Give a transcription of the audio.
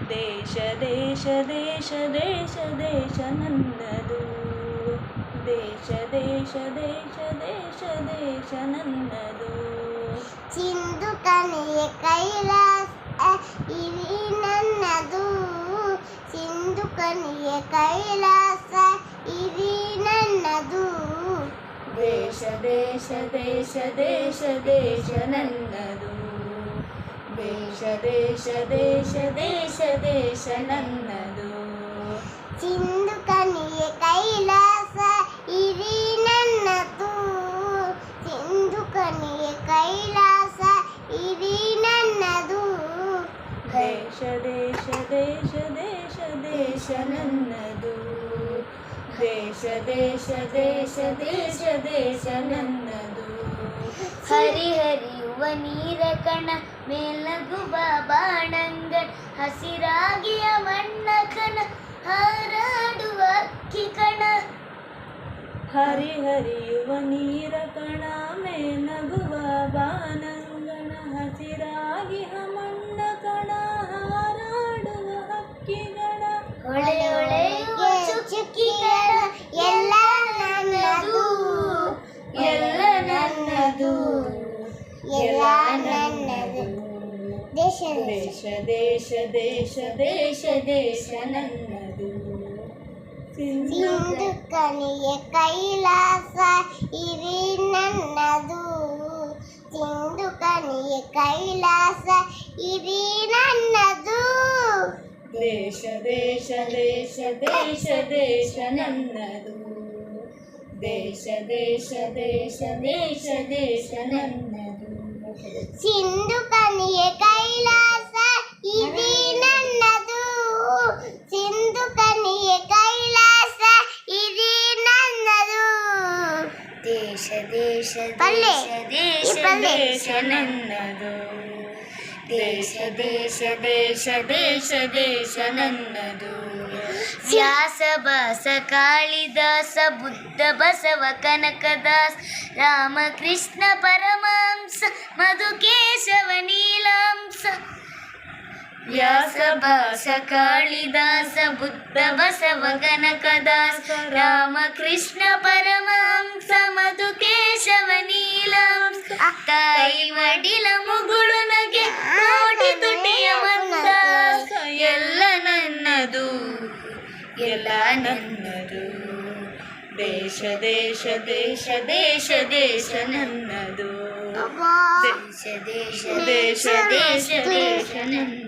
ದೇಶ ದೇಶ ದೇಶ ದೇಶ ದೇಶ ನನ್ನದು ದೇಶ ದೇಶ ದೇಶ ದೇಶ ದೇಶ ನನ್ನದು ಸಿಂಧು ಕಣಿಯ ಕೈಲಾಸ ಇರಿ ನನ್ನದು ಸಿಂಧು ಕಣಿಯ ಕೈಲಾಸ ಇರಿ ನನ್ನದು ದೇಶ ದೇಶ ದೇಶ ದೇಶ ದೇಶ ನನ್ನದು ದೇಶ ದೇಶ ದೇಶ ದೇಶ ದೇಶ ನನ್ನದು ಸಿಂಧು ಕಣಿಯ ಕೈಲಾಸ ಇರಿ ನನ್ನದು ಸಿಂಧು ಕಣಿಯ ಕೈಲಾಸ ಇರಿ ನನ್ನದು ದೇಶ ದೇಶ ದೇಶ ದೇಶ ದೇಶ ನನ್ನದು ದೇಶ ದೇಶ ದೇಶ ದೇಶ ದೇಶ ನನ್ನದು ಹರಿಹರಿಯುವ ನೀರ ಕಣ ಮೇಲಗುವ ಬಾಣಂಗಣ ಹಸಿರಾಗಿಯ ಮಣ್ಣ ಕಣ ಹಾರಾಡುವ ಅಕ್ಕಿ ಕಣ ಹರಿಹರಿಯುವ ನೀರ ಕಣ ಮೇಲಗುವ ಬಾನಂಗಣ ಹಸಿರಾಗಿ ಮಣ್ಣ ಕಣ ಹಾರಾಡುವ ಹಕ್ಕಿಗಳ ಹೊಳೆ ಹೊಳೆಯುವ ಚುಕ್ಕಿ ಕಣ ಎಲ್ಲ ನನ್ನದು ಎಲ್ಲ ನನ್ನದು ಎಲ್ಲ ನನ್ನದು ದೇಶ ದೇಶ ದೇಶ ದೇಶ ದೇಶ ದೇಶ ನನ್ನದು ಸಿಂಧು ಕಣಿಯ ಕೈಲಾಸ ಇರಿ ನನ್ನದು ಸಿಂಧು ಕಣಿಯ ಕೈಲಾಸ ಇರಿ ನನ್ನದು ದೇಶ ದೇಶ ದೇಶ ದೇಶ ದೇಶ ನನ್ನದು ದೇಶ ದೇಶ ದೇಶ ದೇಶ ದೇಶ ನನ್ನದು ಸಿಂಧು ಕಣಿಯ ಕೈಲಾಸ ಇರಿ ನನ್ನದು ಸಿಂಧು ಕಣಿಯ ಕೈಲಾಸ ಇರಿ ನನ್ನದು ದೇಶ ದೇಶ ದೇಶ ದೇಶ ದೇಶ ನನ್ನದು ದೇಶ ದೇಶ ದೇಶ ದೇಶ ದೇಶ ನನ್ನದು ವ್ಯಾಸ ಭಾಸ ಕಾಳಿದಾಸ ಬುದ್ಧ ಬಸವ ಕನಕದಾಸ ರಾಮಕೃಷ್ಣ ಪರಮಹಂಸ ಮಧುಕೇಶವ ನೀಲಾಂಸ ವ್ಯಾಸ ಭಾಸ ಕಾಳಿದಾಸ ಬುದ್ಧ ಬಸವ ಕನಕದಾಸ ರಾಮಕೃಷ್ಣ ಪರಮಹಂಸ ಮಧುಕೇಶವ ನೀಲಾಂಸ ತಾಯಿ ಮಡಿಲ ಮುಗುಳು ನಗೆ ಕೋಟಿ ತುಟಿಯ ಮಂದಾಸ ಎಲ್ಲ ನನ್ನದು ಎಲ್ಲ ನನ್ನದು ದೇಶ ದೇಶ ದೇಶ ದೇಶ ದೇಶ ನನ್ನದು ದೇಶ ದೇಶ ದೇಶ ದೇಶ ದೇಶ ದೇಶ ನನ್ನದು